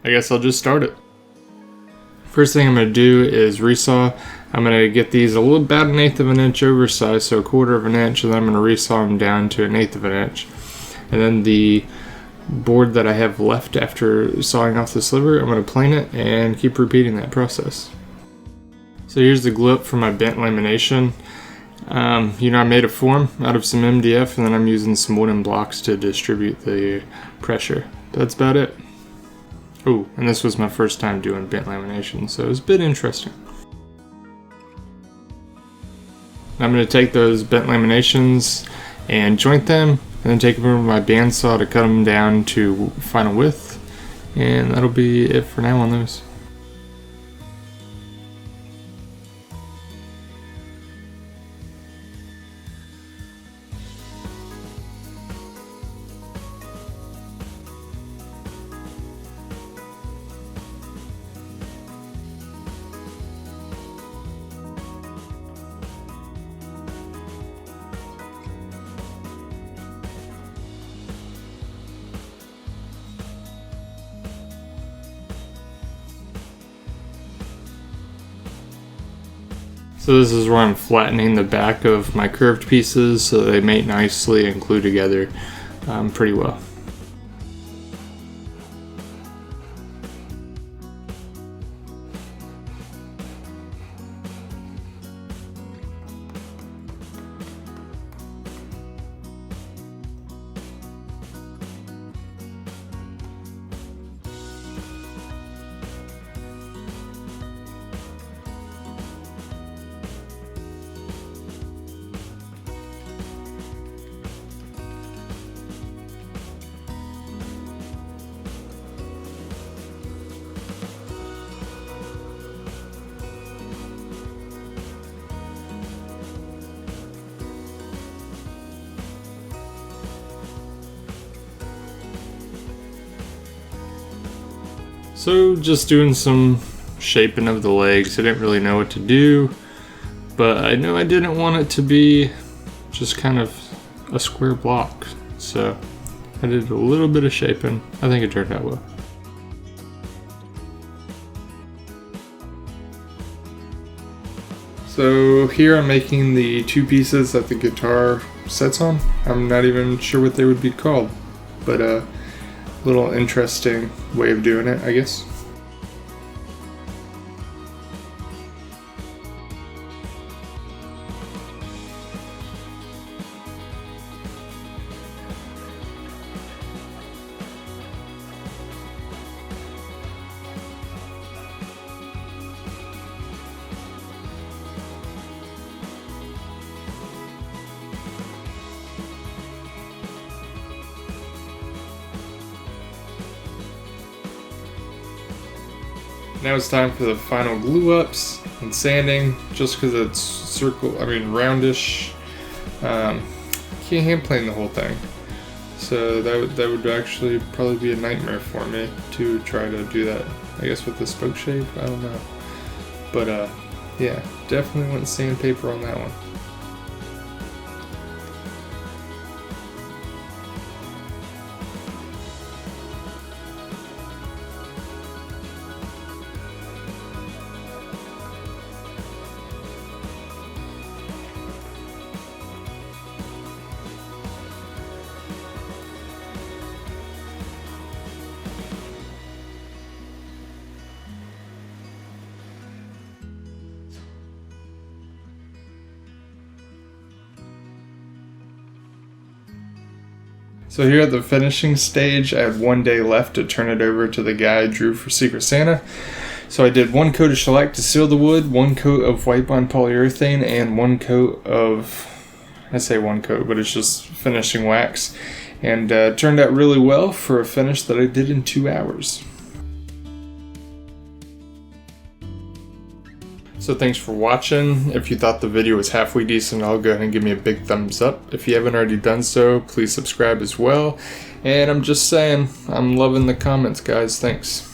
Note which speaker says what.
Speaker 1: I guess I'll just start it. First thing I'm going to do is resaw. I'm going to get these a little about 1/8 of an inch oversized, so 1/4 of an inch, and then I'm going to resaw them down to 1/8 of an inch. And then the board that I have left after sawing off the sliver, I'm going to plane it and keep repeating that process. So here's the glue up for my bent lamination. I made a form out of some MDF, and then I'm using some wooden blocks to distribute the pressure. That's about it. Oh, and this was my first time doing bent lamination, so it was a bit interesting. I'm going to take those bent laminations and joint them, and then take them over my bandsaw to cut them down to final width, and that'll be it for now on those. So this is where I'm flattening the back of my curved pieces so they mate nicely and glue together pretty well. So just doing some shaping of the legs. I didn't really know what to do, but I knew I didn't want it to be just kind of a square block. So I did a little bit of shaping. I think it turned out well. So here I'm making the two pieces that the guitar sits on. I'm not even sure what they would be called, but a little interesting way of doing it, I guess. Now it's time for the final glue ups and sanding, just because it's roundish. Can't hand plane the whole thing. So that would actually probably be a nightmare for me to try to do that. I guess with the spoke shape, I don't know. But yeah, definitely went sandpaper on that one. So here at the finishing stage, I have 1 day left to turn it over to the guy I drew for Secret Santa. So I did 1 coat of shellac to seal the wood, 1 coat of white bond polyurethane, and 1 coat of, I say 1 coat, but it's just finishing wax. And it turned out really well for a finish that I did in 2 hours. So thanks for watching. If you thought the video was halfway decent, I'll go ahead and give me a big thumbs up. If you haven't already done so, please subscribe as well. And I'm just saying, I'm loving the comments, guys. Thanks.